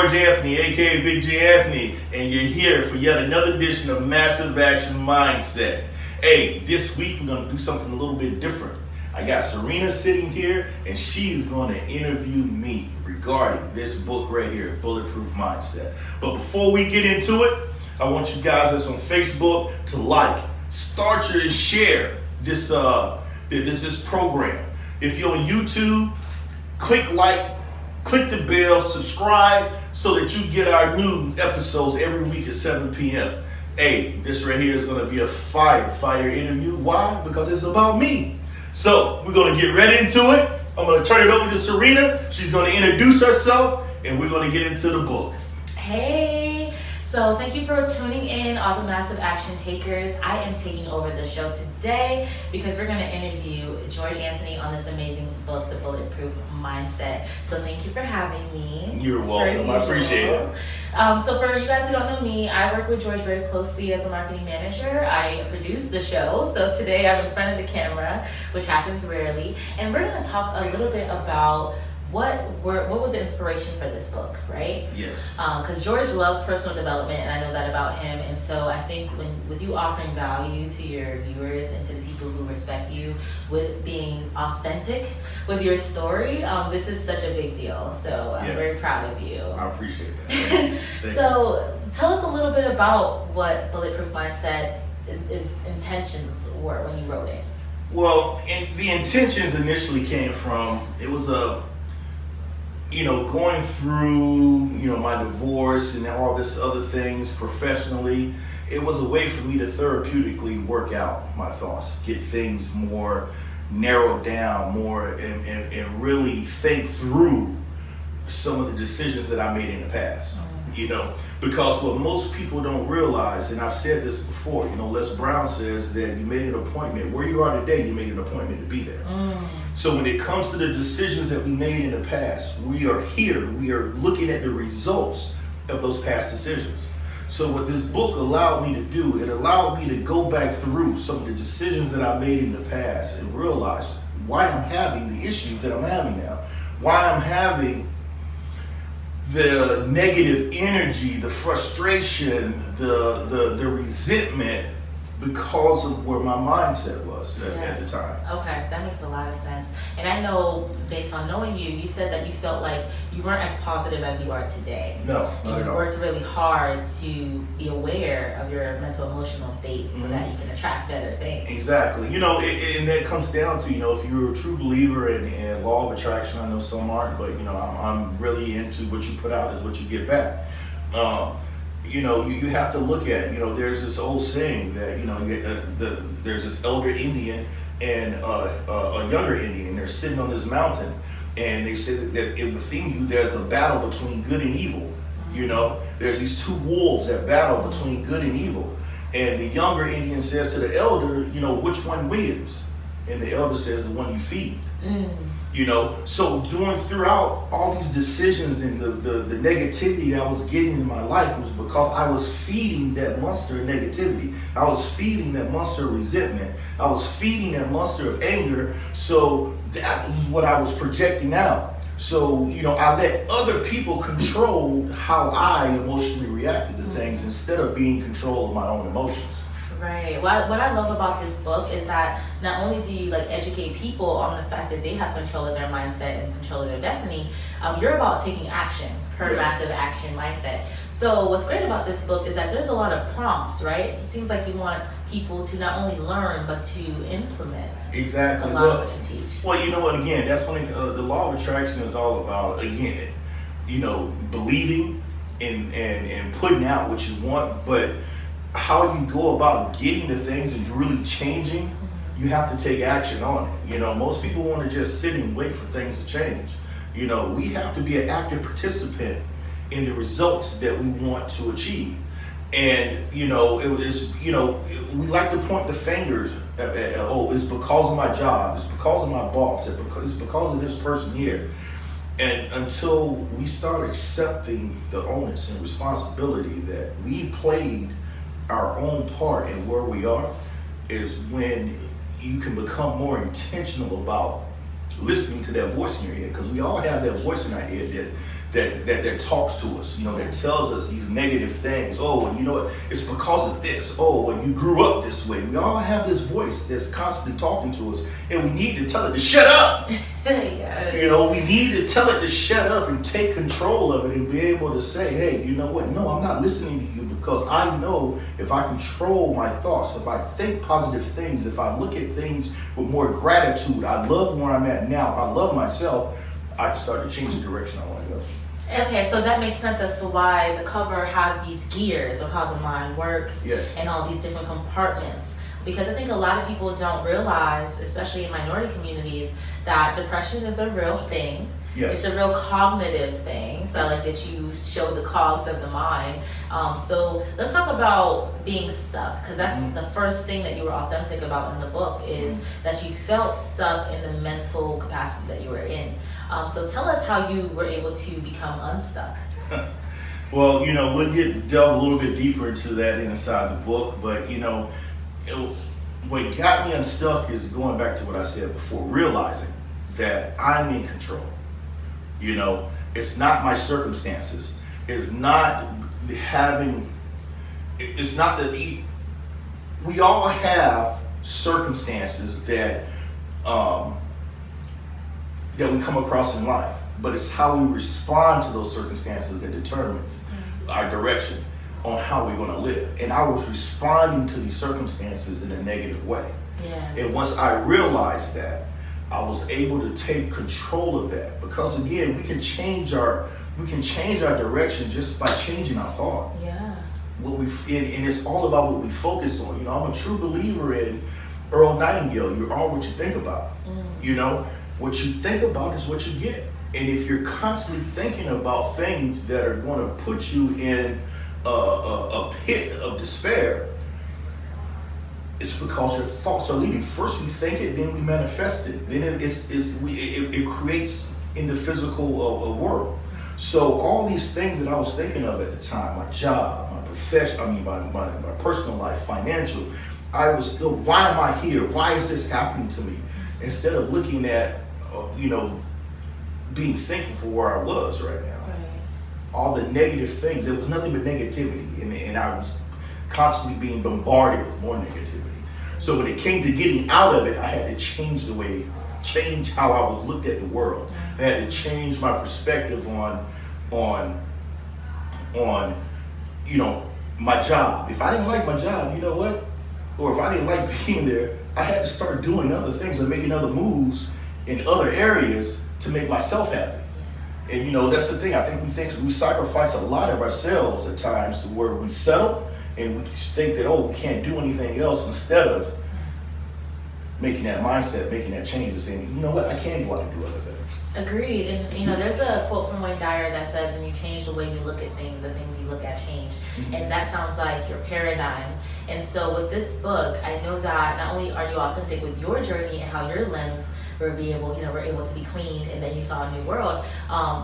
George Anthony, aka Big J Anthony, and you're here for yet another edition of Massive Action Mindset. Hey, this week we're going to do something a little bit different. I got Serena sitting here, and she's going to interview me regarding this book right here, Bulletproof Mindset. But before we get into it, I want you guys that's on Facebook to like, start and share this program. If you're on YouTube, click like, click the bell, subscribe so that you get our new episodes every week at 7 p.m. Hey, this right here is going to be a fire interview. Why? Because it's about me. So we're going to get right into it. I'm going to turn it over to Serena. She's going to introduce herself, and we're going to get into the book. Hey, so thank you for tuning in, all the massive action takers. I am taking over the show today because we're going to interview George Anthony on this amazing book, The Bulletproof Mindset. So thank you for having me. You're welcome. I appreciate it. So for you guys who don't know me, I work with George very closely as a marketing manager. I produce the show. So today I'm in front of the camera, which happens rarely. And we're going to talk a little bit about what was the inspiration for this book, right? Yes. Because George loves personal development, and I know that about him. And so I think with you offering value to your viewers and to the people who respect you with being authentic with your story, this is such a big deal. So I'm very proud of you. I appreciate that. So tell us a little bit about what Bulletproof Mindset its intentions were when you wrote it. Well, the intentions initially came from, it was going through, my divorce and all this other things professionally. It was a way for me to therapeutically work out my thoughts, get things more narrowed down, more and really think through some of the decisions that I made in the past. Because what most people don't realize, and I've said this before, Les Brown says that you made an appointment. Where you are today, you made an appointment to be there. So when it comes to the decisions that we made in the past, we are here. We are looking at the results of those past decisions. So what this book allowed me to do, it allowed me to go back through some of the decisions that I made in the past and realize why I'm having the issues that I'm having now, why I'm having the negative energy, the frustration, the resentment because of where my mindset was at the time. Okay, that makes a lot of sense. And I know, based on knowing you, you said that you felt like you weren't as positive as you are today. No, and you worked really hard to be aware of your mental emotional state so that you can attract better things. Exactly. And that comes down to, if you're a true believer in law of attraction, I know some aren't, but, I'm really into what you put out is what you get back. You have to look at, there's this old saying that, there's this elder Indian and a younger Indian. They're sitting on this mountain, and they say that within you, there's a battle between good and evil. There's these two wolves that battle between good and evil. And the younger Indian says to the elder, which one wins? And the elder says, the one you feed. So throughout all these decisions and the negativity that I was getting in my life was because I was feeding that monster of negativity. I was feeding that monster of resentment. I was feeding that monster of anger. So that was what I was projecting out. So, I let other people control how I emotionally reacted to things instead of being in control of my own emotions. Right. What I love about this book is that not only do you educate people on the fact that they have control of their mindset and control of their destiny, you're about taking action per massive action mindset. So what's great about this book is that there's a lot of prompts, right? So it seems like you want people to not only learn but to implement exactly a lot of what you teach. Well, you know what? Again, that's when the law of attraction is all about. Again, believing and putting out what you want, but how you go about getting the things and really changing, you have to take action on it. Most people want to just sit and wait for things to change. We have to be an active participant in the results that we want to achieve. And, we like to point the fingers at it's because of my job, it's because of my boss, it's because of this person here. And until we start accepting the onus and responsibility that we played our own part in where we are, is when you can become more intentional about listening to that voice in your head, because we all have that voice in our head that talks to us, that tells us these negative things. Oh, well, you know what? It's because of this. Oh, well, you grew up this way. We all have this voice that's constantly talking to us, and we need to tell it to shut up. Yes. We need to tell it to shut up and take control of it and be able to say, hey, you know what? No, I'm not listening to you, because I know if I control my thoughts, if I think positive things, if I look at things with more gratitude, I love where I'm at now, I love myself, I can start to change the direction I want to go. Okay, so that makes sense as to why the cover has these gears of how the mind works. Yes. And all these different compartments. Because I think a lot of people don't realize, especially in minority communities, that depression is a real thing. Yes. It's a real cognitive thing. So I like that you show the cogs of the mind. So let's talk about being stuck, because that's the first thing that you were authentic about in the book, is that you felt stuck in the mental capacity that you were in. So tell us how you were able to become unstuck. Well, we'll delve a little bit deeper into that inside the book, but what got me unstuck is going back to what I said before, realizing that I'm in control. It's not my circumstances. It's not that we all have circumstances that we come across in life, but it's how we respond to those circumstances that determines our direction on how we're going to live. And I was responding to these circumstances in a negative way. Yeah. And once I realized that, I was able to take control of that, because again, we can change our direction just by changing our thought. Yeah. And it's all about what we focus on. I'm a true believer in Earl Nightingale. You're all what you think about. What you think about is what you get. And if you're constantly thinking about things that are going to put you in a pit of despair, it's because your thoughts are leading. First we think it, then we manifest it. Then it creates in the physical world. So all these things that I was thinking of at the time, my job, my profession, my personal life, financial, I was still, why am I here? Why is this happening to me? Instead of looking at, being thankful for where I was right now. Right. All the negative things, it was nothing but negativity. And I was constantly being bombarded with more negativity. So when it came to getting out of it, I had to change how I was looked at the world. I had to change my perspective on my job. If I didn't like my job, you know what? Or if I didn't like being there, I had to start doing other things and making other moves in other areas to make myself happy. And that's the thing. I think we sacrifice a lot of ourselves at times to where we settle and we think that, we can't do anything else, instead of making that mindset, making that change and saying, you know what, I can go out and do other things. Agreed. And there's a quote from Wayne Dyer that says, when you change the way you look at things, the things you look at change. And that sounds like your paradigm. And so with this book, I know that not only are you authentic with your journey and how your lens were able to be cleaned, and then you saw a new world.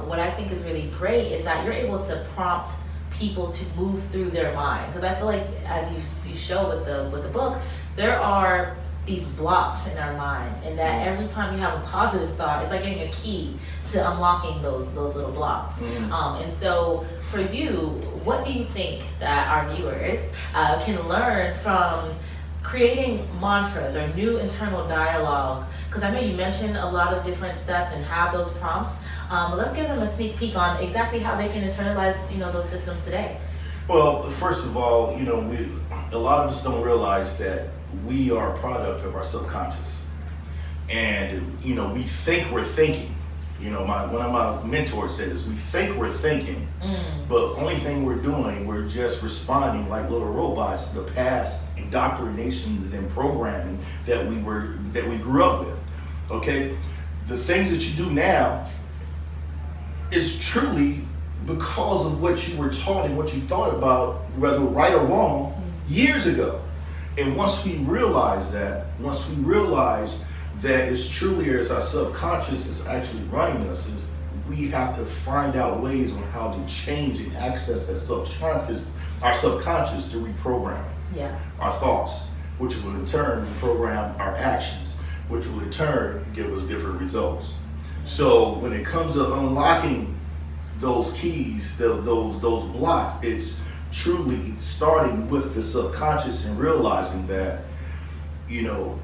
What I think is really great is that you're able to prompt people to move through their mind, because I feel like, as you show with the book, there are these blocks in our mind, and that every time you have a positive thought, it's like getting a key to unlocking those little blocks. And so for you, what do you think that our viewers can learn from creating mantras or new internal dialogue? Because I know you mentioned a lot of different steps and have those prompts, but let's give them a sneak peek on exactly how they can internalize those systems today. Well, first of all, a lot of us don't realize that we are a product of our subconscious, and we think we're thinking. One of my mentors said this: we think we're thinking, but the only thing we're doing, we're just responding like little robots to the past indoctrinations and programming that we grew up with. Okay, the things that you do now is truly because of what you were taught and what you thought about, whether right or wrong, years ago. And once we realize that it's truly as our subconscious is actually running us, is we have to find out ways on how to change and access that our subconscious to reprogram our thoughts, which will in turn reprogram our actions, which will in turn give us different results. So when it comes to unlocking those keys, those blocks, it's truly starting with the subconscious and realizing that, you know,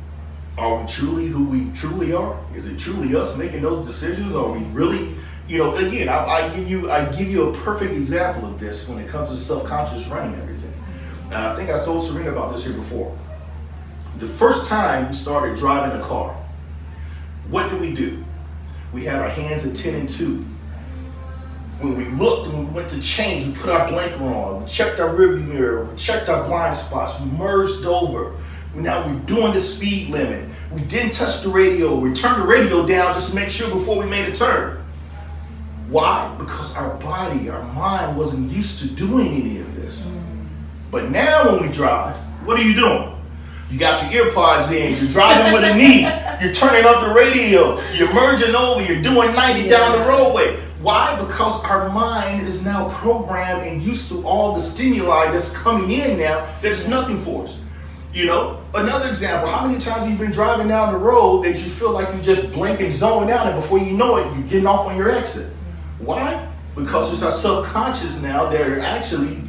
are we truly who we truly are? Is it truly us making those decisions? Are we really, you know, again, I give you a perfect example of this when it comes to subconscious running everything. And I think I told Serena about this here before. The first time we started driving a car, what did we do? We had our hands at 10 and 2. When we looked and we went to change, we put our blinker on, we checked our rearview mirror, we checked our blind spots, we merged over. Now we're doing the speed limit. We didn't touch the radio. We turned the radio down just to make sure before we made a turn. Why? Because our body, our mind wasn't used to doing any of this. But now when we drive, what are you doing? You got your ear pods in, you're driving with a knee, you're turning up the radio, you're merging over, you're doing 90 down the roadway. Why? Because our mind is now programmed and used to all the stimuli that's coming in now that it's nothing for us. You know, another example, how many times have you been driving down the road that you feel like you just blink and zone out, and before you know it, you're getting off on your exit? Why? Because it's our subconscious now that are actually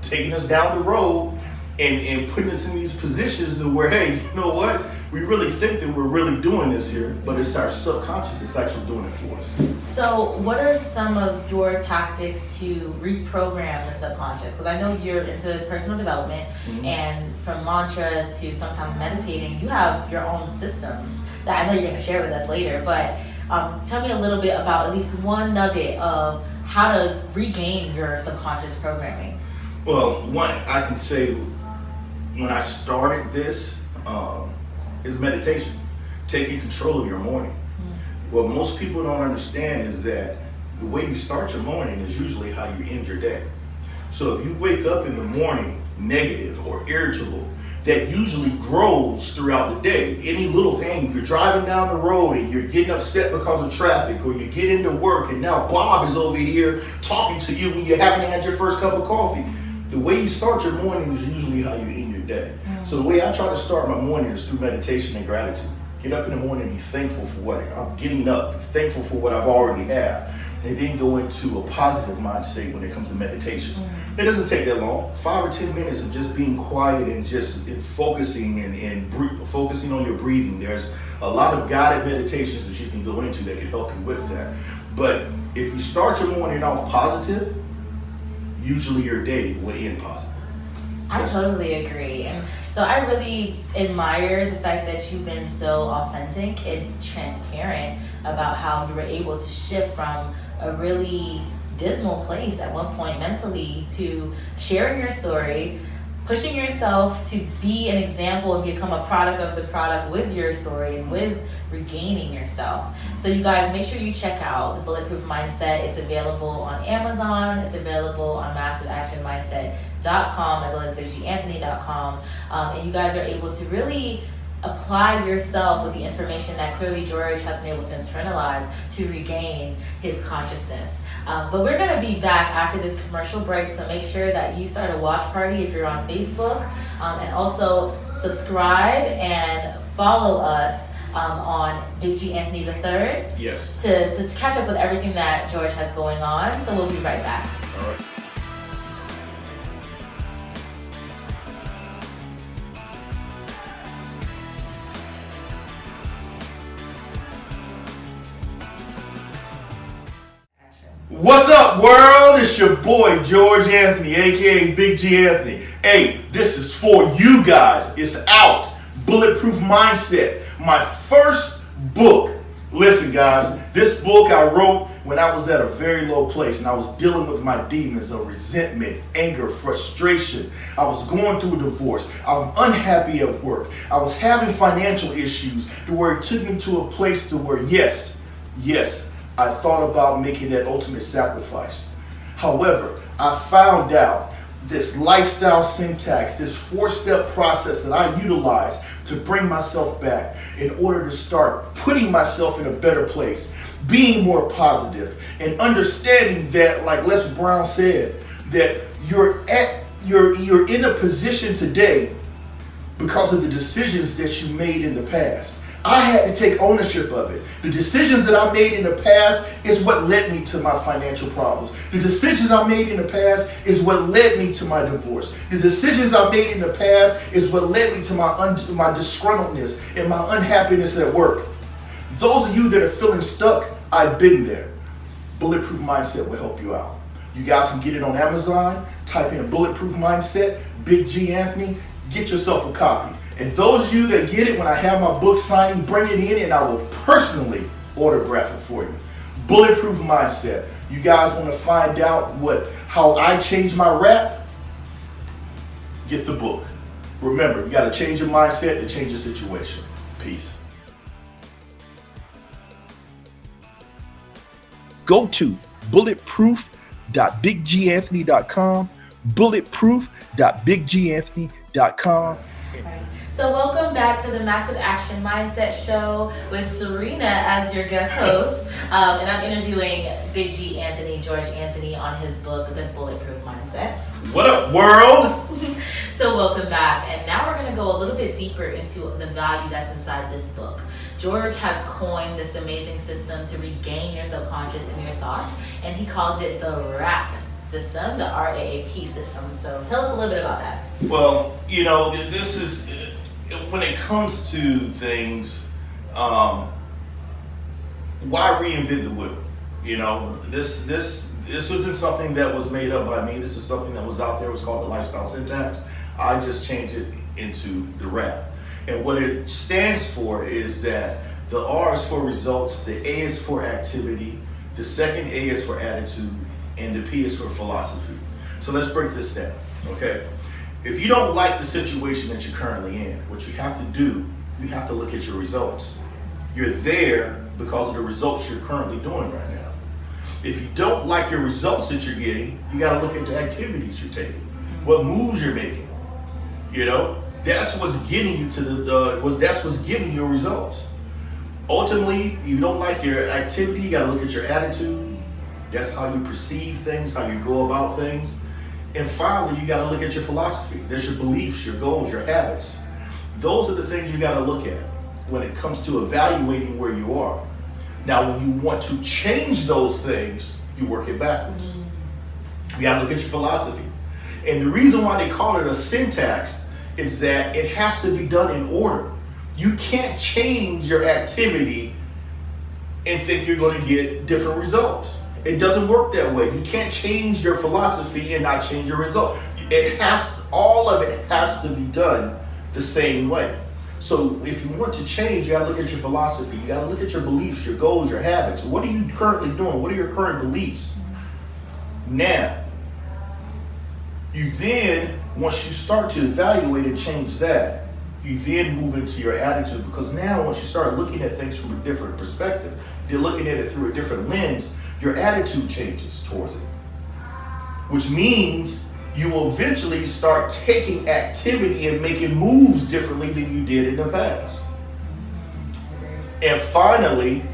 taking us down the road and putting us in these positions where, hey, you know what? We really think that we're really doing this here, but it's our subconscious that's actually doing it for us. So what are some of your tactics to reprogram the subconscious? Because I know you're into personal development, and from mantras to sometimes meditating, you have your own systems that I know you're going to share with us later. But tell me a little bit about at least one nugget of how to regain your subconscious programming. Well, one, I can say when I started this is meditation, taking control of your morning. What most people don't understand is that the way you start your morning is usually how you end your day. So if you wake up in the morning negative or irritable, that usually grows throughout the day. Any little thing, you're driving down the road and you're getting upset because of traffic, or you get into work and now Bob is over here talking to you when you haven't had your first cup of coffee. The way you start your morning is usually how you end your day. So the way I try to start my morning is through meditation and gratitude. Get up in the morning and be thankful for what I'm getting up, be thankful for what I've already had, and then go into a positive mindset when it comes to meditation. It doesn't take that long, 5 or 10 minutes of just being quiet and just focusing and focusing on your breathing. There's a lot of guided meditations that you can go into that can help you with that. But if you start your morning off positive, usually your day will end positive. I totally agree. And so I really admire the fact that you've been so authentic and transparent about how you were able to shift from a really dismal place at one point mentally to sharing your story, pushing yourself to be an example and become a product of the product with your story and with regaining yourself. So you guys, make sure you check out the Bulletproof Mindset. It's available on Amazon. It's available on massiveactionmindset.com as well as BigGAnthony.com. And you guys are able to really apply yourself with the information that clearly George has been able to internalize to regain his consciousness. But we're going to be back after this commercial break, so make sure that you start a watch party if you're on Facebook, and also subscribe and follow us on Big G Anthony III. Yes. To catch up with everything that George has going on. So we'll be right back. All right. What's up, world? It's your boy, George Anthony, aka Big G Anthony. Hey, this is for you guys. It's out. Bulletproof Mindset. My first book. Listen, guys, this book I wrote when I was at a very low place and I was dealing with my demons of resentment, anger, frustration. I was going through a divorce. I'm unhappy at work. I was having financial issues to where it took me to a place to where, yes, I thought about making that ultimate sacrifice. However, I found out this lifestyle syntax, this 4-step process that I utilize to bring myself back in order to start putting myself in a better place, being more positive, and understanding that, like Les Brown said, that you're in a position today because of the decisions that you made in the past. I had to take ownership of it. The decisions that I made in the past is what led me to my financial problems. The decisions I made in the past is what led me to my divorce. The decisions I made in the past is what led me to my disgruntledness and my unhappiness at work. Those of you that are feeling stuck, I've been there. Bulletproof Mindset will help you out. You guys can get it on Amazon. Type in Bulletproof Mindset, Big G Anthony. Get yourself a copy. And those of you that get it, when I have my book signing, bring it in and I will personally autograph it for you. Bulletproof Mindset. You guys want to find out how I changed my rap? Get the book. Remember, you got to change your mindset to change your situation. Peace. Go to bulletproof.bigganthony.com, bulletproof.bigganthony.com. So welcome back to the Massive Action Mindset Show with Serena as your guest host. And I'm interviewing Big G Anthony, George Anthony, on his book, The Bulletproof Mindset. What up, world? So welcome back. And now we're going to go a little bit deeper into the value that's inside this book. George has coined this amazing system to regain your subconscious and your thoughts. And he calls it the RAP system, the RAAP system. So tell us a little bit about that. Well, this is... When it comes to things, why reinvent the wheel? This wasn't something that was made up by me. This is something that was out there. It was called the lifestyle syntax. I just changed it into the RAP. And what it stands for is that the R is for results, the A is for activity, the second A is for attitude, and the P is for philosophy. So let's break this down, okay? If you don't like the situation that you're currently in, what you have to do, you have to look at your results. You're there because of the results you're currently doing right now. If you don't like your results that you're getting, you got to look at the activities you're taking, what moves you're making. That's what's getting you to that's what's giving you results. Ultimately, you don't like your activity, you got to look at your attitude. That's how you perceive things, how you go about things. And finally, you got to look at your philosophy. There's your beliefs, your goals, your habits. Those are the things you got to look at when it comes to evaluating where you are. Now, when you want to change those things, you work it backwards. You got to look at your philosophy. And the reason why they call it a syntax is that it has to be done in order. You can't change your activity and think you're going to get different results. It doesn't work that way. You can't change your philosophy and not change your result. All of it has to be done the same way. So if you want to change, you got to look at your philosophy. You got to look at your beliefs, your goals, your habits. What are you currently doing? What are your current beliefs? Now, you then, once you start to evaluate and change that, you then move into your attitude, because now once you start looking at things from a different perspective, you're looking at it through a different lens, your attitude changes towards it, which means you will eventually start taking activity and making moves differently than you did in the past. And finally,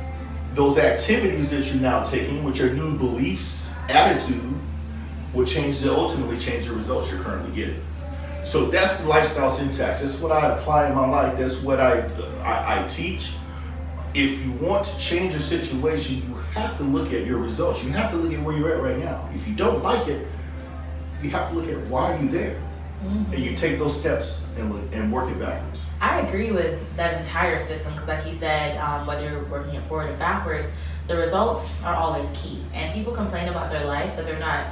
those activities that you're now taking, which are new beliefs, attitude, will ultimately change the results you're currently getting. So that's the lifestyle syntax. That's what I apply in my life. That's what I teach. If you want to change your situation, you have to look at your results. You have to look at where you're at right now. If you don't like it, you have to look at why you're there. And you take those steps and work it backwards. I agree with that entire system because like you said, whether you're working it forward or backwards, the results are always key. And people complain about their life, but they're not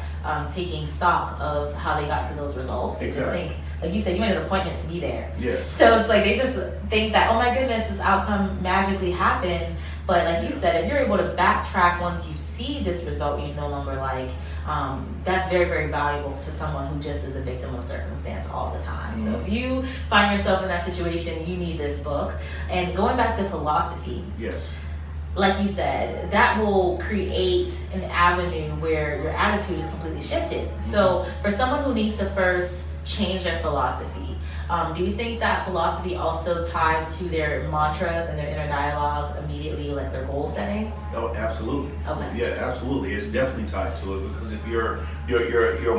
taking stock of how they got to those results. They just think, like you said, you made an appointment to be there. Yes. So it's like they just think that, oh my goodness, this outcome magically happened. But like you said, if you're able to backtrack once you see this result you no longer like, that's very, very valuable to someone who just is a victim of circumstance all the time. So if you find yourself in that situation, you need this book. And going back to philosophy. Yes. Like you said, that will create an avenue where your attitude is completely shifted. So for someone who needs to first change their philosophy, do you think that philosophy also ties to their mantras and their inner dialogue immediately, like their goal setting? Oh, absolutely. Okay. Yeah, absolutely. It's definitely tied to it, because if your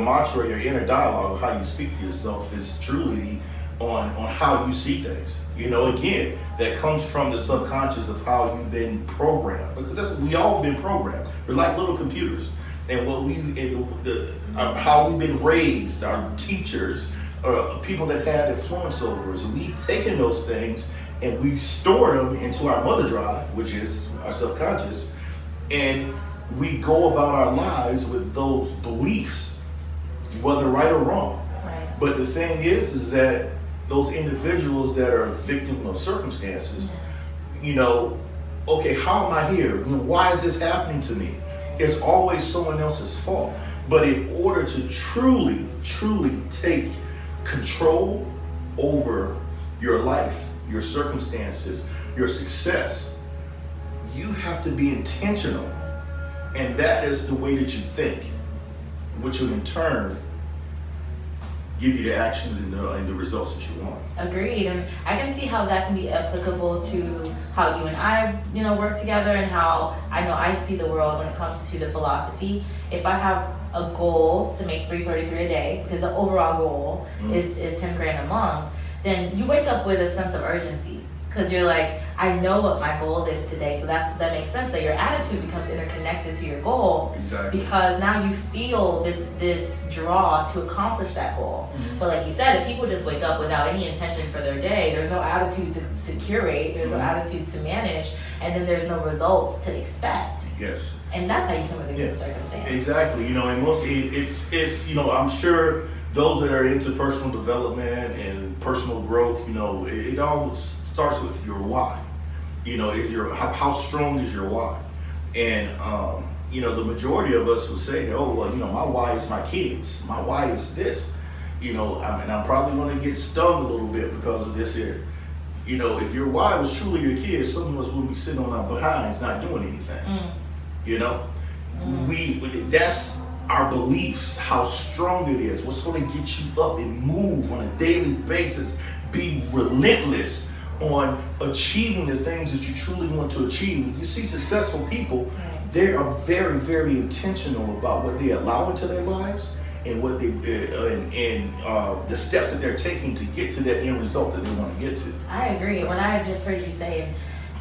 mantra, your inner dialogue, how you speak to yourself, is truly on how you see things. You know, again, that comes from the subconscious of how you've been programmed, because we all been programmed. We're like little computers, and how we've been raised, our teachers, people that had influence over us. We've taken those things and we store them into our mother drive, which is our subconscious, and we go about our lives with those beliefs, whether right or wrong. Right. But the thing is that those individuals that are victim of circumstances, you know, okay, how am I here? You know, why is this happening to me? It's always someone else's fault. But in order to truly, truly take control over your life, your circumstances, your success, you have to be intentional. And that is the way that you think, which will in turn give you the actions and the results that you want. Agreed, and I can see how that can be applicable to how you and I, you know, work together, and how I know I see the world when it comes to the philosophy. If I have a goal to make $333 a day, because the overall goal is 10 grand a month, then you wake up with a sense of urgency, because you're like, I know what my goal is today. So that makes sense that your attitude becomes interconnected to your goal. Exactly. Because now you feel this draw to accomplish that goal. But like you said, if people just wake up without any intention for their day, there's no attitude to curate, there's no attitude to manage, and then there's no results to expect. Yes. And that's how you come with a circumstance. Exactly. You know, and it's you know, I'm sure those that are into personal development and personal growth, you know, it all starts with your why. You know, how strong is your why? And you know, the majority of us will say, oh, well, you know, my why is my kids. My why is this. You know, I mean, I'm probably going to get stung a little bit because of this here. You know, if your why was truly your kids, some of us wouldn't be sitting on our behinds not doing anything. You know, that's our beliefs, how strong it is, what's going to get you up and move on a daily basis, be relentless on achieving the things that you truly want to achieve. When you see successful people, they are very, very intentional about what they allow into their lives and what they the steps that they're taking to get to that end result that they want to get to. I agree. When I just heard you say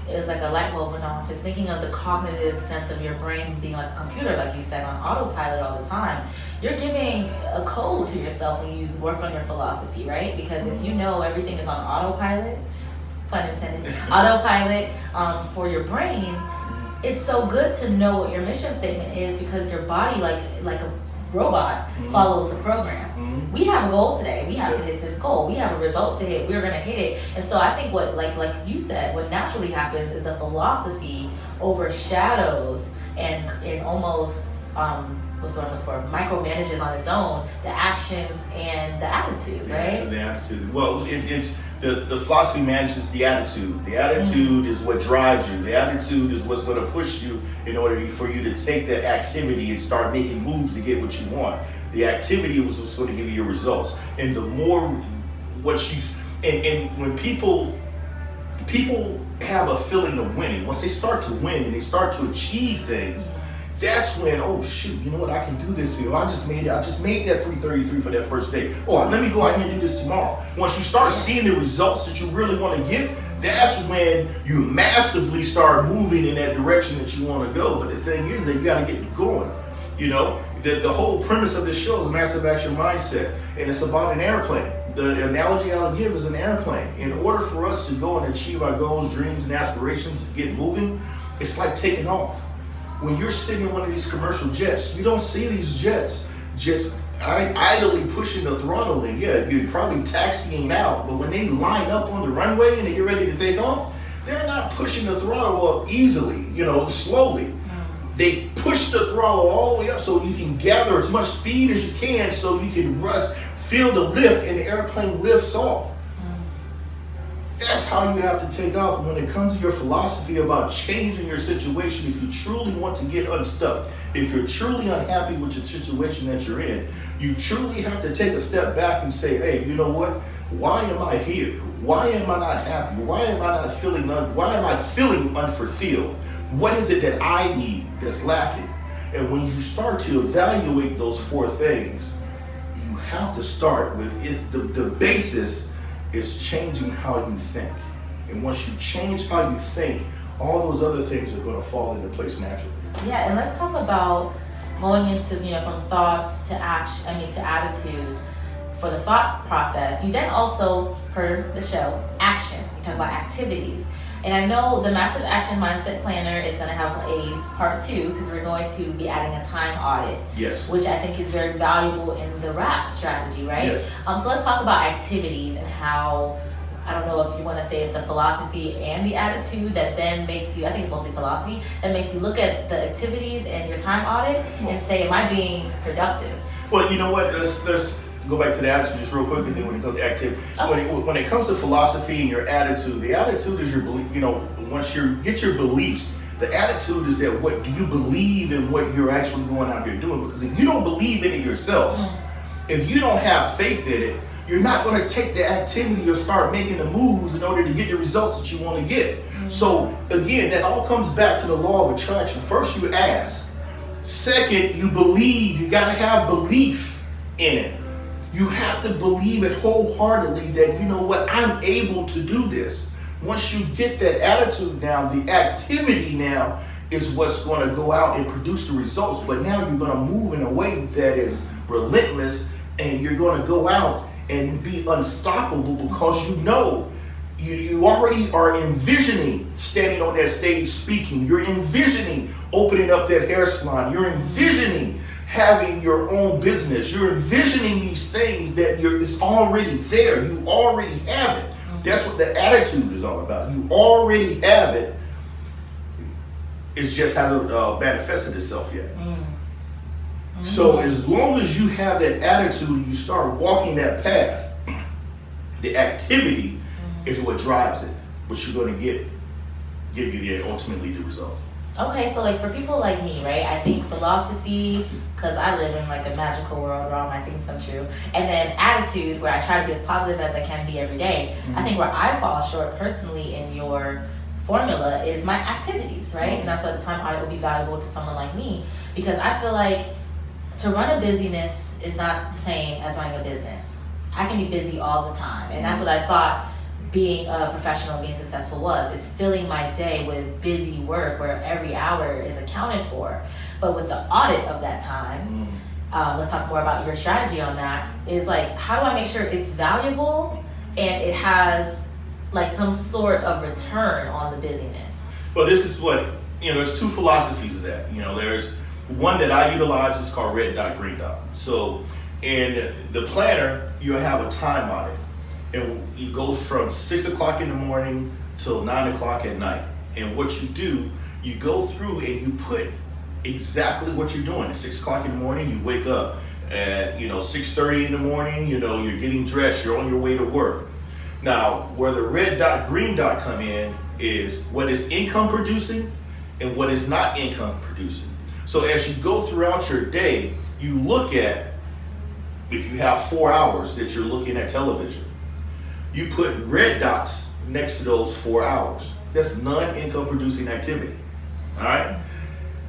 it was like a light bulb went off, it's thinking of the cognitive sense of your brain being like a computer, like you said, on autopilot all the time. You're giving a code to yourself when you work on your philosophy, right? Because if you know everything is on autopilot, pun intended, autopilot for your brain, it's so good to know what your mission statement is, because your body, like a robot, follows the program. We have a goal today. We have to hit this goal. We have a result to hit. We're going to hit it. And so I think what, like you said, what naturally happens is the philosophy overshadows and almost what's what I'm looking for, micromanages on its own the actions and the attitude, right? The attitude. Well, it's the philosophy manages the attitude. The attitude is what drives you. The attitude is what's going to push you in order for you to take that activity and start making moves to get what you want. The activity was what's going to give you your results. And the more and when people have a feeling of winning, once they start to win and they start to achieve things, that's when, oh shoot, you know what, I can do this here. I just made that 333 for that first day. Oh, let me go out here and do this tomorrow. Once you start seeing the results that you really want to get, that's when you massively start moving in that direction that you want to go. But the thing is that you got to get going. You know, the whole premise of this show is massive action mindset, and it's about an airplane. The analogy I'll give is an airplane. In order for us to go and achieve our goals, dreams, and aspirations, get moving, it's like taking off. When you're sitting in one of these commercial jets, you don't see these jets just idly pushing the throttle in. Yeah, you're probably taxiing out, but when they line up on the runway and they get ready to take off, they're not pushing the throttle up easily, you know, slowly. They push the throttle all the way up so you can gather as much speed as you can so you can feel the lift and the airplane lifts off. That's how you have to take off. And when it comes to your philosophy about changing your situation, if you truly want to get unstuck, if you're truly unhappy with the situation that you're in, you truly have to take a step back and say, hey, you know what? Why am I here? Why am I not happy? Why am I feeling unfulfilled? What is it that I need that's lacking? And when you start to evaluate those four things, you have to start with the basis is changing how you think. And once you change how you think, all those other things are going to fall into place naturally. Yeah, and let's talk about going into, from thoughts to action, to attitude for the thought process. You then also, per the show, action. You talk about activities. And I know the Massive Action Mindset Planner is going to have a part 2 because we're going to be adding a time audit. Yes. Which I think is very valuable in the wrap strategy, right? Yes. So let's talk about activities and how, I don't know if you want to say it's the philosophy and the attitude that then makes you, I think it's mostly philosophy, that makes you look at the activities and your time audit and say, am I being productive? Well, you know what? Let's go back to the attitude just real quick, and then when it comes to activity. Okay. When it comes to philosophy and your attitude, the attitude is your belief. Once you get your beliefs, the attitude is that what do you believe in what you're actually going out here doing? Because if you don't believe in it yourself, if you don't have faith in it, you're not going to take the activity or start making the moves in order to get the results that you want to get. So again, that all comes back to the law of attraction. First, you ask. Second, you believe. You got to have belief in it. You have to believe it wholeheartedly that, you know what, I'm able to do this. Once you get that attitude now, the activity now is what's going to go out and produce the results. But now you're going to move in a way that is relentless, and you're going to go out and be unstoppable because you already are envisioning standing on that stage speaking. You're envisioning opening up that hair salon. You're envisioning having your own business. You're envisioning these things that it's already there. You already have it. That's what the attitude is all about. You already have it. It just hasn't manifested itself yet. So as long as you have that attitude and you start walking that path, the activity is what drives it. But you're going to give you ultimately the result. Okay, so for people like me, right? I think philosophy, because I live in a magical world where all my things come true, and then attitude, where I try to be as positive as I can be every day. I think where I fall short personally in your formula is my activities, right? And that's why the time audit would be valuable to someone like me, because I feel like to run a business is not the same as running a business. I can be busy all the time, and that's what I thought being a professional, being successful is filling my day with busy work where every hour is accounted for. But with the audit of that time, let's talk more about your strategy on that, is how do I make sure it's valuable and it has some sort of return on the busyness? Well, this is what, there's 2 philosophies of that. There's one that I utilize, is called red dot, green dot. So in the planner, you have a time audit. And it goes from 6 o'clock in the morning till 9 o'clock at night. And what you do, you go through and you put exactly what you're doing. At 6 o'clock in the morning, you wake up. At 6:30 in the morning, you're getting dressed. You're on your way to work. Now, where the red dot, green dot come in is what is income producing and what is not income producing. So as you go throughout your day, you look at, if you have 4 hours that you're looking at television, you put red dots next to those 4 hours. That's non-income producing activity. All right?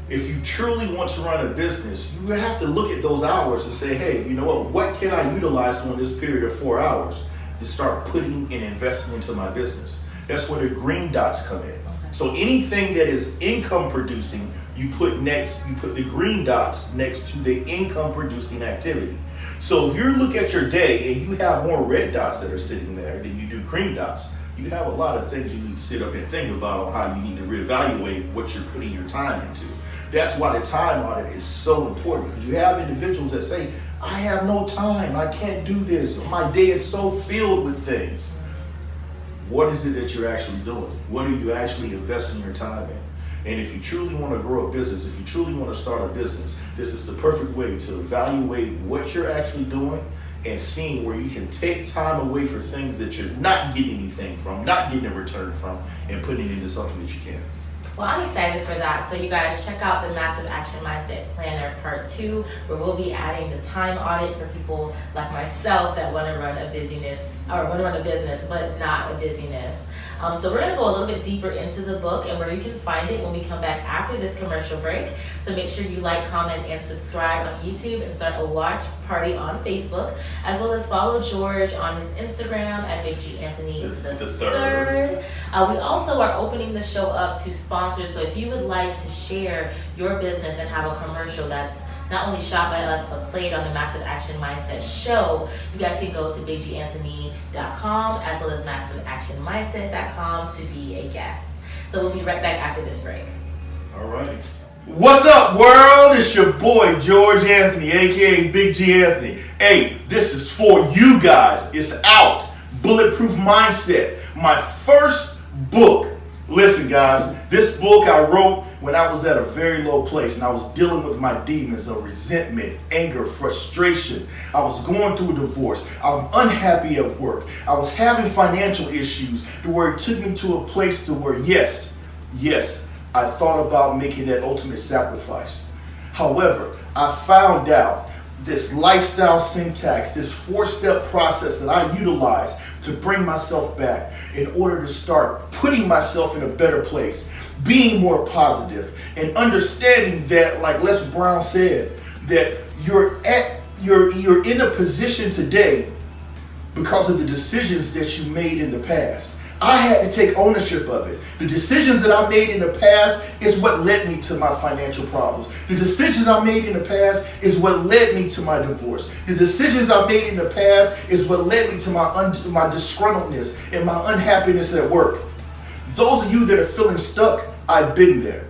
If you truly want to run a business, you have to look at those hours and say, hey, you know what can I utilize during this period of 4 hours to start putting and investing into my business? That's where the green dots come in. So anything that is income producing, you put the green dots next to the income producing activity. So if you look at your day and you have more red dots that are sitting there than you do green dots, you have a lot of things you need to sit up and think about on how you need to reevaluate what you're putting your time into. That's why the time audit is so important, because you have individuals that say, I have no time, I can't do this, my day is so filled with things. What is it that you're actually doing? What are you actually investing your time in? And if you truly want to grow a business, if you truly want to start a business, this is the perfect way to evaluate what you're actually doing and seeing where you can take time away for things that you're not getting anything from, not getting a return from, and putting it into something that you can. Well, I'm excited for that. So you guys check out the Massive Action Mindset Planner Part 2, where we'll be adding the time audit for people like myself that want to run a business but not a busyness. So we're going to go a little bit deeper into the book and where you can find it when we come back after this commercial break. So make sure you like, comment, and subscribe on YouTube and start a watch party on Facebook, as well as follow George on his Instagram at Big G Anthony the third. We also are opening the show up to sponsors. So if you would like to share your business and have a commercial that's not only shot by us but played on the Massive Action Mindset show, you guys can go to bigganthony.com as well as massiveactionmindset.com to be a guest. So we'll be right back after this break. All right. What's up, world? It's your boy George Anthony, aka Big G Anthony. Hey, this is for you guys. It's out. Bulletproof Mindset, my first book. Listen, guys, this book I wrote when I was at a very low place and I was dealing with my demons of resentment, anger, frustration. I was going through a divorce. I'm unhappy at work. I was having financial issues to where it took me to a place to where, yes, I thought about making that ultimate sacrifice. However, I found out this lifestyle syntax, this 4-step process that I utilize to bring myself back in order to start putting myself in a better place, being more positive, and understanding that, like Les Brown said, that you're in a position today because of the decisions that you made in the past. I had to take ownership of it. The decisions that I made in the past is what led me to my financial problems. The decisions I made in the past is what led me to my divorce. The decisions I made in the past is what led me to my disgruntledness and my unhappiness at work. Those of you that are feeling stuck, I've been there.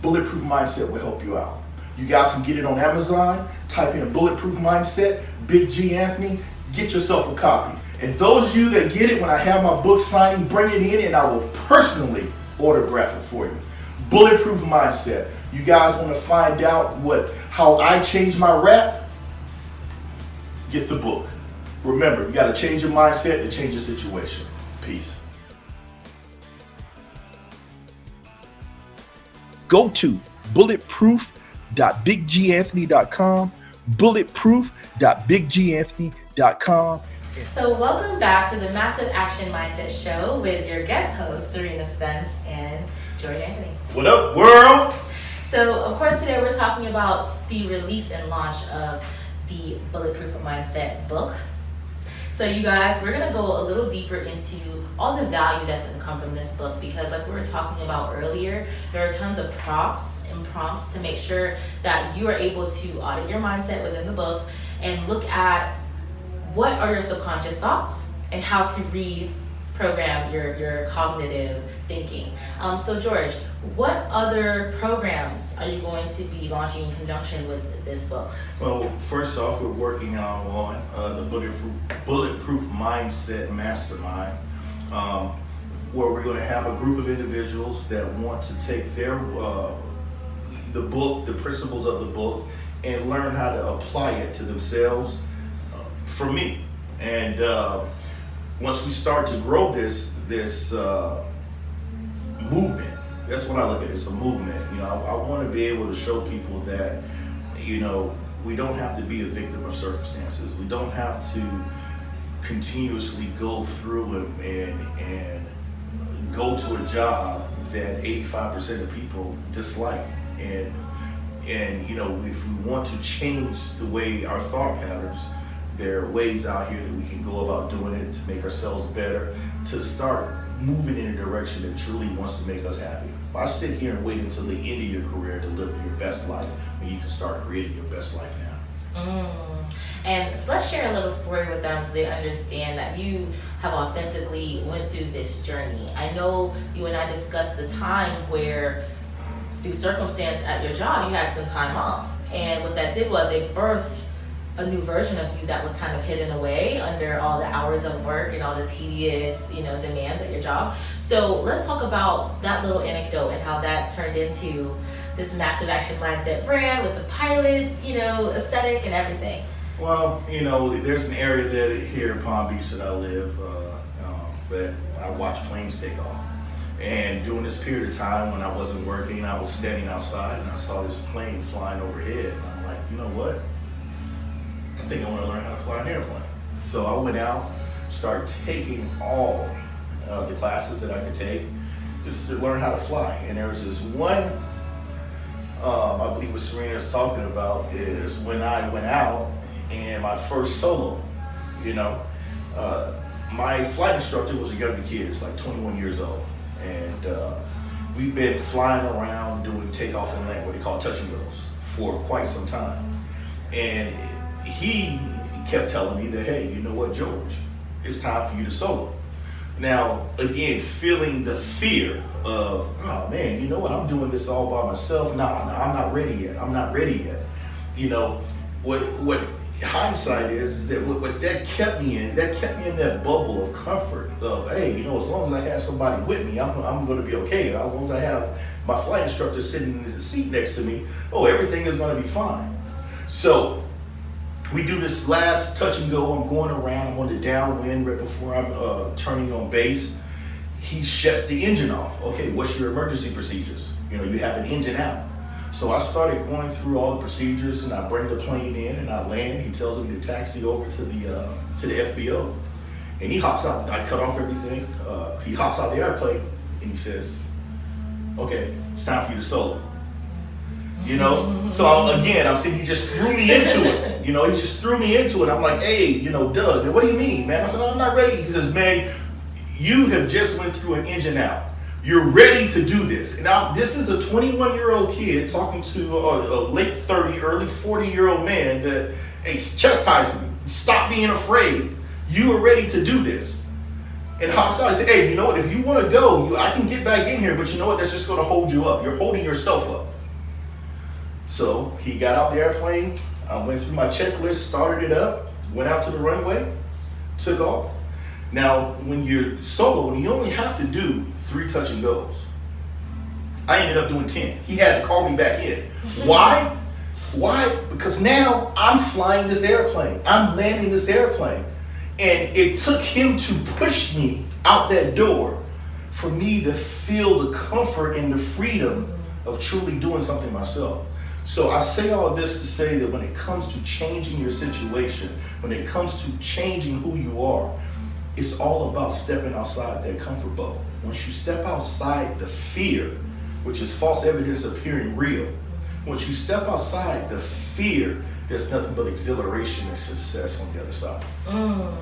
Bulletproof Mindset will help you out. You guys can get it on Amazon. Type in Bulletproof Mindset, Big G Anthony. Get yourself a copy. And those of you that get it when I have my book signing, bring it in and I will personally autograph it for you. Bulletproof Mindset. You guys want to find out how I changed my rap? Get the book. Remember, you got to change your mindset to change your situation. Peace. Go to bulletproof.bigganthony.com, bulletproof.bigganthony.com. So welcome back to the Massive Action Mindset Show with your guest hosts, Serena Spence and George Anthony. What up, world? So, of course, today we're talking about the release and launch of the Bulletproof Mindset book. So, you guys, we're going to go a little deeper into all the value that's going to come from this book because, like we were talking about earlier, there are tons of prompts to make sure that you are able to audit your mindset within the book and look at what are your subconscious thoughts and how to reprogram your cognitive thinking. So George, what other programs are you going to be launching in conjunction with this book? Well, first off, we're working on the Bulletproof Mindset Mastermind, where we're going to have a group of individuals that want to take their the book, the principles of the book, and learn how to apply it to themselves. For me, and once we start to grow this movement, that's what I look at. It's a movement. I want to be able to show people that we don't have to be a victim of circumstances. We don't have to continuously go through and go to a job that 85% of people dislike. And if we want to change the way our thought patterns, there are ways out here that we can go about doing it to make ourselves better, to start moving in a direction that truly wants to make us happy. Why sit here and wait until the end of your career to live your best life when you can start creating your best life now? And so let's share a little story with them so they understand that you have authentically went through this journey. I know you and I discussed the time where, through circumstance at your job, you had some time off. And what that did was it birthed a new version of you that was kind of hidden away under all the hours of work and all the tedious, demands at your job. So let's talk about that little anecdote and how that turned into this Massive Action Mindset brand with the pilot, aesthetic and everything. Well, there's an area that here in Palm Beach that I live that I watch planes take off. And during this period of time when I wasn't working, I was standing outside and I saw this plane flying overhead. And I'm like, you know what? I think I want to learn how to fly an airplane. So I went out, started taking all the classes that I could take just to learn how to fly. And there was this one, I believe what Serena is talking about is when I went out and my first solo, you know, my flight instructor was a younger kid, it's like 21 years old. And we've been flying around doing takeoff and land, what they call touch and goes, for quite some time. And he kept telling me that, hey, you know what, George, it's time for you to solo. Now, again, feeling the fear of, oh man, you know what, I'm doing this all by myself. Nah, I'm not ready yet. I'm not ready yet. You know, what hindsight is that what that kept me in that bubble of comfort of, hey, you know, as long as I have somebody with me, I'm going to be okay. As long as I have my flight instructor sitting in the seat next to me, everything is going to be fine. So we do this last touch and go. I'm going around. I'm on the downwind right before I'm turning on base. He shuts the engine off. Okay, what's your emergency procedures? You know, you have an engine out. So I started going through all the procedures, and I bring the plane in and I land. He tells me to taxi over to the FBO, and he hops out. I cut off everything. He hops out the airplane and he says, "Okay, it's time for you to solo." You know, so I'm saying he just threw me into it. You know, he just threw me into it. I'm like, hey, you know, Doug, what do you mean, man? I said, I'm not ready. He says, man, you have just went through an engine out. You're ready to do this. Now, this is a 21-year-old kid talking to a late 30, early 40-year-old man that, hey, chastising me. Stop being afraid. You are ready to do this. And hops out and said, hey, you know what? If you want to go, I can get back in here, but you know what? That's just going to hold you up. You're holding yourself up. So he got out the airplane. I went through my checklist, started it up, went out to the runway, took off. Now, when you're solo, you only have to do 3 touch and goes. I ended up doing 10. He had to call me back in. Why? Why? Because now I'm flying this airplane. I'm landing this airplane. And it took him to push me out that door for me to feel the comfort and the freedom of truly doing something myself. So I say all this to say that when it comes to changing your situation, when it comes to changing who you are, it's all about stepping outside that comfort bubble. Once you step outside the fear, which is false evidence appearing real, once you step outside the fear, there's nothing but exhilaration and success on the other side. Well,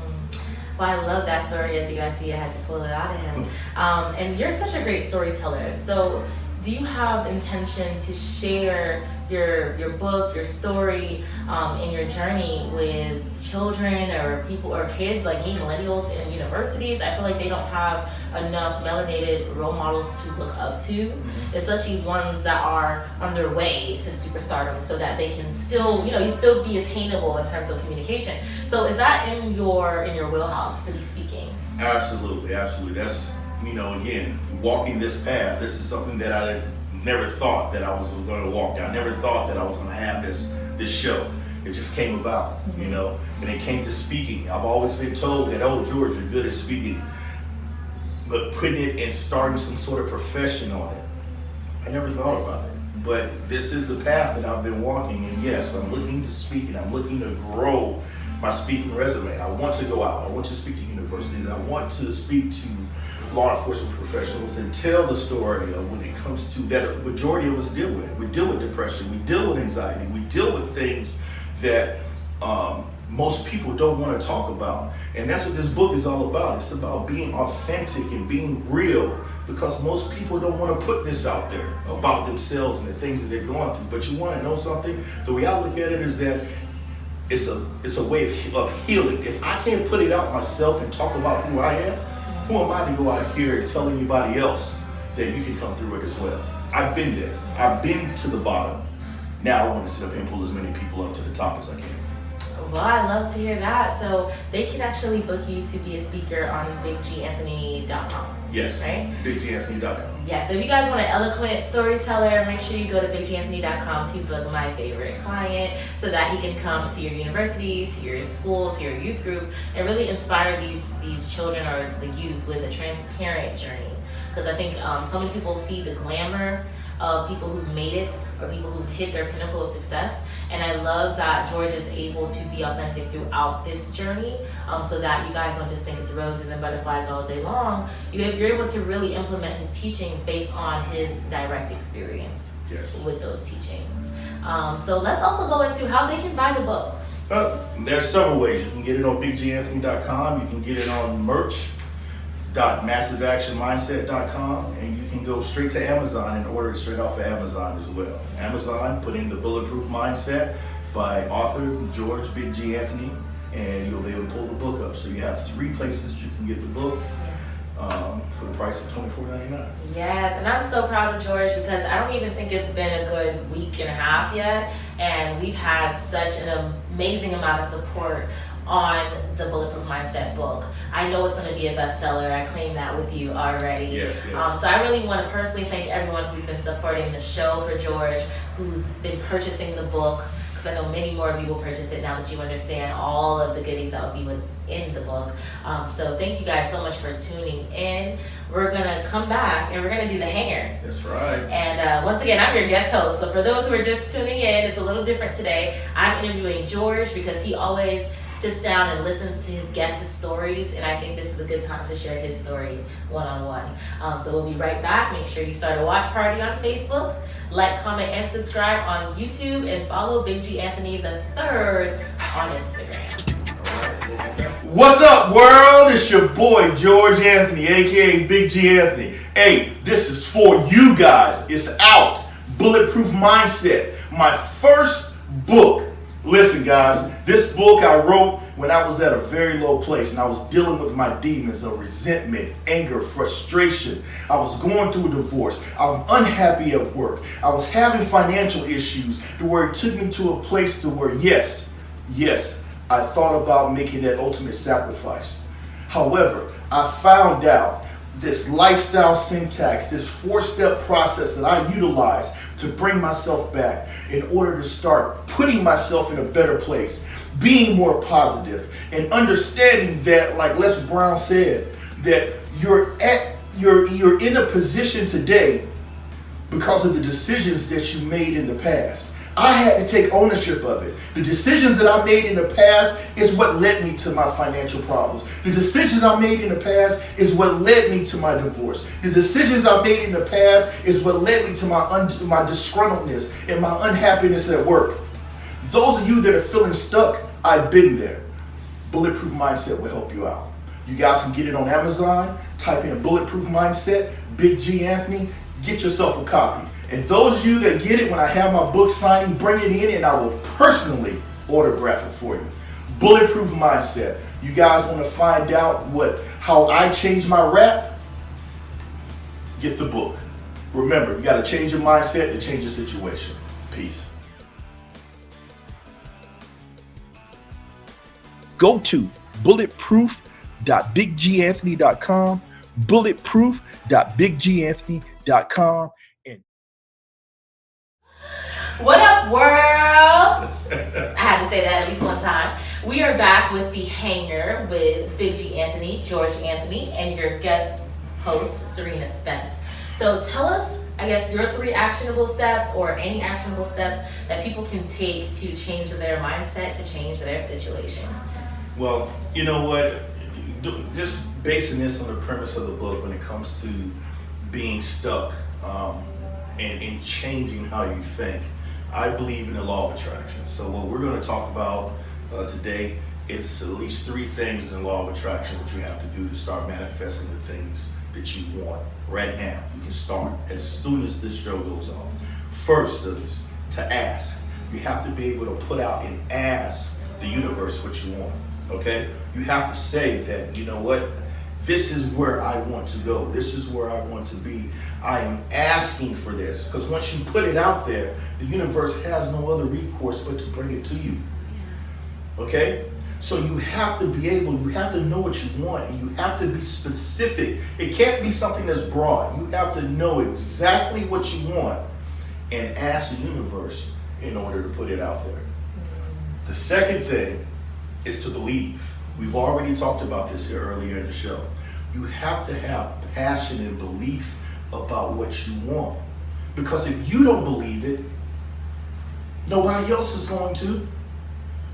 I love that story. As you guys see, I had to pull it out of him. And you're such a great storyteller. So do you have intention to share your book, your story, and your journey with children or people or kids like me, millennials in universities? I feel like they don't have enough melanated role models to look up to, especially ones that are on their way to superstardom, so that they can still, you still be attainable in terms of communication. So is that in your wheelhouse to be speaking? Absolutely. That's, again, walking this path. This is something that I never thought that I was going to walk down. I never thought that I was going to have this show. It just came about, and it came to speaking. I've always been told that, oh, George, you're good at speaking, but putting it and starting some sort of profession on it, I never thought about it. But this is the path that I've been walking, and yes, I'm looking to speak, and I'm looking to grow my speaking resume. I want to go out. I want to speak to universities. I want to speak to law enforcement professionals and tell the story of when it comes to that a majority of us deal with. We deal with depression, we deal with anxiety, we deal with things that most people don't want to talk about. And that's what this book is all about. It's about being authentic and being real, because most people don't want to put this out there about themselves and the things that they're going through. But you want to know something? The way I look at it is that it's a way of healing. If I can't put it out myself and talk about who I am, who am I to go out here and tell anybody else that you can come through it as well? I've been there. I've been to the bottom. Now I want to sit up here and pull as many people up to the top as I can. Well, I love to hear that. So they can actually book you to be a speaker on BigGAnthony.com. Yes, right? BigGAnthony.com. Yeah, so if you guys want an eloquent storyteller, make sure you go to BigGAnthony.com to book my favorite client so that he can come to your university, to your school, to your youth group, and really inspire these children or the youth with a transparent journey. because I think so many people see the glamour of people who've made it or people who've hit their pinnacle of success. And I love that George is able to be authentic throughout this journey, so that you guys don't just think it's roses and butterflies all day long. You're able to really implement his teachings based on his direct experience with those teachings. So let's also go into how they can buy the book. There's several ways. You can get it on BigGAnthony.com. You can get it on merch.massiveactionmindset.com, and you can go straight to Amazon and order it straight off of Amazon as well. Amazon, put in the Bulletproof Mindset by author George Big G Anthony, and you'll be able to pull the book up. So you have 3 places you can get the book for the price of $24.99. Yes, and I'm so proud of George because I don't even think it's been a good week and a half yet, and we've had such an amazing amount of support on the Bulletproof Mindset book. I know it's going to be a bestseller. I claim that with you already. Yes. So I really want to personally thank everyone who's been supporting the show for George, who's been purchasing the book, because I know many more of you will purchase it now that you understand all of the goodies that will be within the book. So thank you guys so much for tuning in. We're going to come back and we're going to do the hanger. That's right. And once again, I'm your guest host. So for those who are just tuning in, it's a little different today. I'm interviewing George because he always sits down and listens to his guests' stories, and I think this is a good time to share his story one-on-one. So we'll be right back. Make sure you start a watch party on Facebook, like, comment, and subscribe on YouTube, and follow Big G Anthony III on Instagram. What's up, world? It's your boy George Anthony, aka Big G Anthony. Hey, this is for you guys. It's out. Bulletproof Mindset, my first book. Listen, guys, this book I wrote when I was at a very low place and I was dealing with my demons of resentment, anger, frustration. I was going through a divorce. I'm unhappy at work. I was having financial issues to where it took me to a place to where, yes, I thought about making that ultimate sacrifice. However, I found out this lifestyle syntax, this 4-step process that I utilize to bring myself back in order to start putting myself in a better place, being more positive, and understanding that, like Les Brown said, that you're in a position today because of the decisions that you made in the past. I had to take ownership of it. The decisions that I made in the past is what led me to my financial problems. The decisions I made in the past is what led me to my divorce. The decisions I made in the past is what led me to my disgruntledness and my unhappiness at work. Those of you that are feeling stuck, I've been there. Bulletproof Mindset will help you out. You guys can get it on Amazon. Type in Bulletproof Mindset, Big G Anthony. Get yourself a copy. And those of you that get it when I have my book signing, bring it in and I will personally autograph it for you. Bulletproof Mindset. You guys want to find out how I changed my rap? Get the book. Remember, you got to change your mindset to change your situation. Peace. Go to bulletproof.bigganthony.com, bulletproof.bigganthony.com. What up, world? I had to say that at least one time. We are back with the hanger with Big G Anthony, George Anthony, and your guest host, Serena Spence. So tell us, I guess, your 3 actionable steps or any actionable steps that people can take to change their mindset, to change their situation. Well, you know what? Just basing this on the premise of the book when it comes to being stuck and changing how you think. I believe in the law of attraction. So what we're going to talk about today is at least 3 things in the law of attraction that you have to do to start manifesting the things that you want right now. You can start as soon as this show goes off. First is to ask. You have to be able to put out and ask the universe what you want. Okay? You have to say that, you know what? This is where I want to go. This is where I want to be. I am asking for this. Because once you put it out there, the universe has no other recourse but to bring it to you. Okay? So you have to be able, you have to know what you want, and you have to be specific. It can't be something that's broad. You have to know exactly what you want and ask the universe in order to put it out there. The second thing is to believe. We've already talked about this here earlier in the show. You have to have passion and belief about what you want. Because if you don't believe it, nobody else is going to.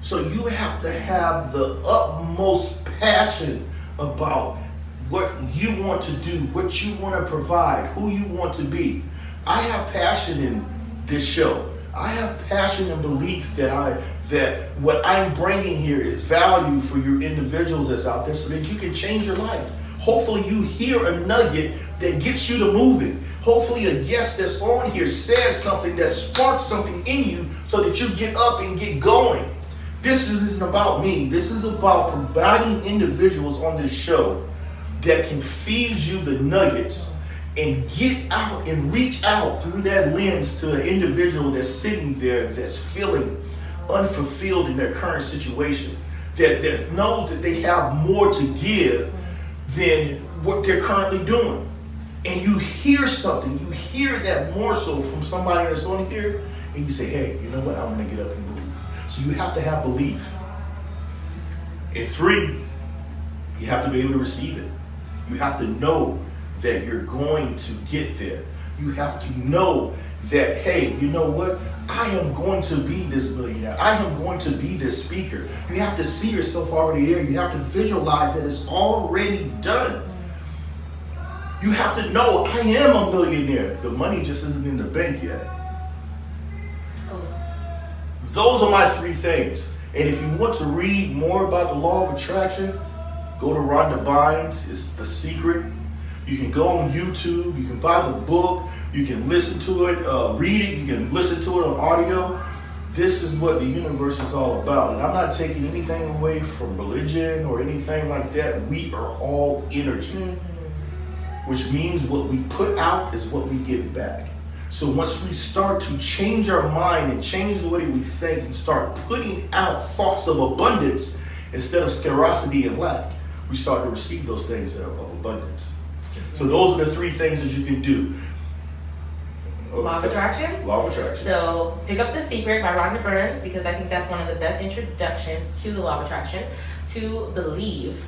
So you have to have the utmost passion about what you want to do, what you want to provide, who you want to be. I have passion in this show. I have passion and belief that what I'm bringing here is value for your individuals that's out there so that you can change your life. Hopefully you hear a nugget that gets you to moving. Hopefully a guest that's on here says something that sparks something in you so that you get up and get going. This isn't about me. This is about providing individuals on this show that can feed you the nuggets and get out and reach out through that lens to an individual that's sitting there that's feeling unfulfilled in their current situation, that knows that they have more to give than what they're currently doing. And you hear something, you hear that morsel from somebody that's on here, and you say, hey, you know what, I'm gonna get up and move. So you have to have belief. And 3, you have to be able to receive it. You have to know that you're going to get there. You have to know that, hey, you know what? I am going to be this millionaire. I am going to be this speaker. You have to see yourself already there. You have to visualize that it's already done. You have to know I am a millionaire. The money just isn't in the bank yet. Those are my 3 things. And if you want to read more about the law of attraction, go to Rhonda Bynes. It's The Secret. You can go on YouTube. You can buy the book. You can listen to it, read it. You can listen to it on audio. This is what the universe is all about. And I'm not taking anything away from religion or anything like that. We are all energy, which means what we put out is what we get back. So once we start to change our mind and change the way we think and start putting out thoughts of abundance instead of scarcity and lack, we start to receive those things of abundance. So those are the 3 things that you can do. Okay. Law of attraction? Law of attraction. So pick up The Secret by Rhonda Burns, because I think that's one of the best introductions to the law of attraction. To believe.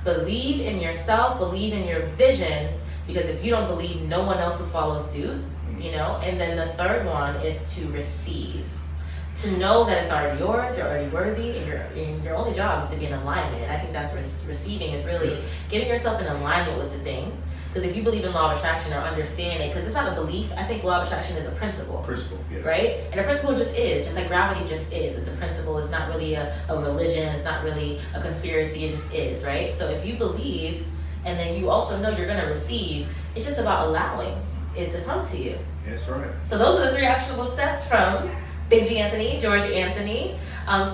Believe in yourself, believe in your vision, because if you don't believe, no one else will follow suit, you know? And then the 3rd one is to receive. To know that it's already yours, you're already worthy, and your only job is to be in alignment. And I think that's receiving is really getting yourself in alignment with the thing. Because if you believe in law of attraction or understand it, because it's not a belief, I think law of attraction is a principle. Principle, yes. Right? And a principle just is, just like gravity just is. It's a principle. It's not really a religion. It's not really a conspiracy. It just is, right? So if you believe, and then you also know you're going to receive, it's just about allowing it to come to you. That's right. So those are the 3 actionable steps from Big G Anthony, George Anthony.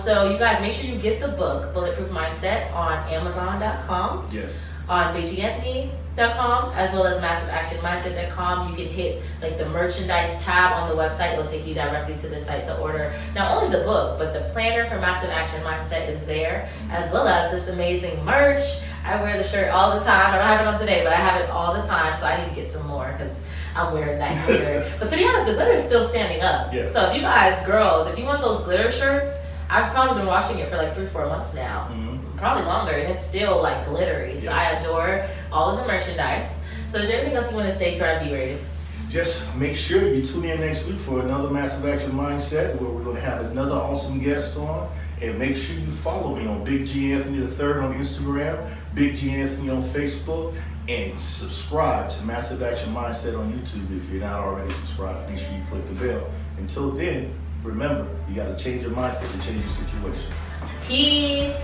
So you guys make sure you get the book, Bulletproof Mindset, on Amazon.com. Yes. On BigGAnthony.com, as well as MassiveActionMindset.com. You can hit like the merchandise tab on the website. It will take you directly to the site to order not only the book, but the planner for Massive Action Mindset is there, as well as this amazing merch. I wear the shirt all the time. I don't have it on today, but I have it all the time, so I need to get some more because I'm wearing that glitter. But to be honest, the glitter is still standing up. Yeah. So if you guys, girls, if you want those glitter shirts, I've probably been washing it for like 3-4 months now. Probably longer, and it's still like glittery. So I adore all of the merchandise. So is there anything else you want to say to our viewers? Just make sure you tune in next week for another Massive Action Mindset, where we're going to have another awesome guest on. And make sure you follow me on Big G Anthony III on Instagram, Big G Anthony on Facebook, and subscribe to Massive Action Mindset on YouTube if you're not already subscribed. Make sure you click the bell. Until then, remember, you got to change your mindset to change your situation. Peace.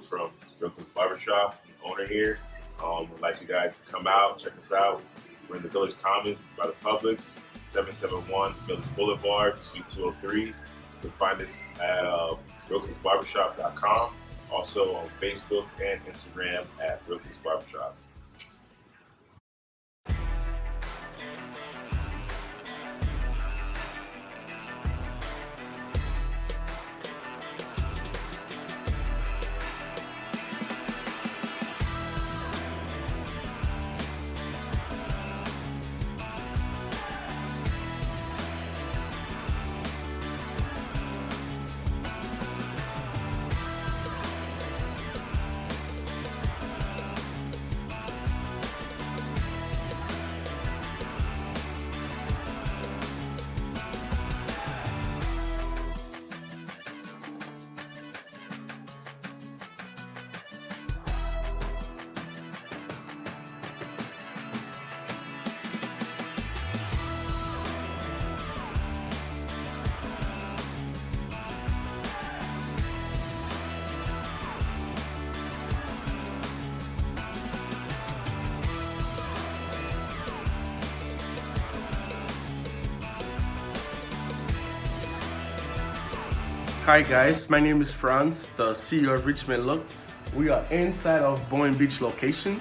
From Brooklyn Barbershop, owner here. I'd like you guys to come out, check us out. We're in the Village Commons by the Publix, 771 Village Boulevard, Suite 203. You can find us at Roku'sBarbershop.com. Also on Facebook and Instagram at Roku's Barbershop. Hi guys, my name is Franz, the CEO of Richmond Look. We are inside of Boynton Beach location,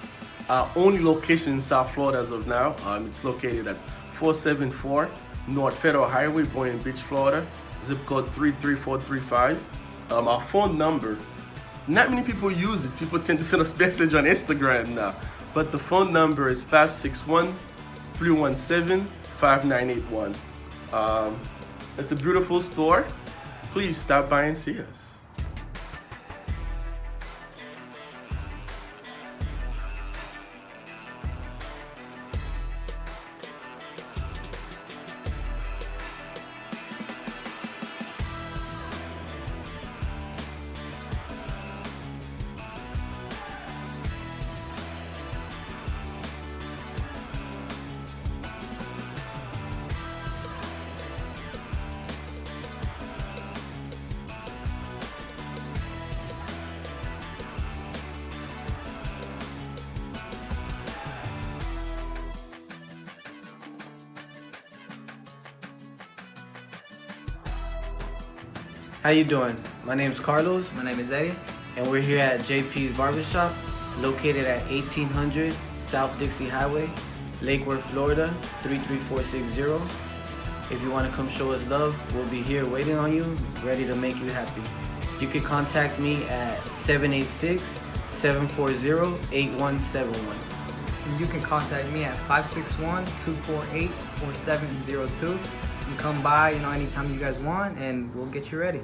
our only location in South Florida as of now. It's located at 474 North Federal Highway, Boynton Beach, Florida, zip code 33435. Our phone number, not many people use it. People tend to send us message on Instagram now, but the phone number is 561-317-5981. It's a beautiful store. Please stop by and see us. How you doing? My name is Carlos, My name is Eddie. and we're here at JP's Barbershop, located at 1800 South Dixie Highway, Lake Worth, Florida, 33460. If you want to come show us love, we'll be here waiting on you, ready to make you happy. You can contact me at 786-740-8171. You can contact me at 561-248-4702. You can come by, anytime you guys want, and we'll get you ready.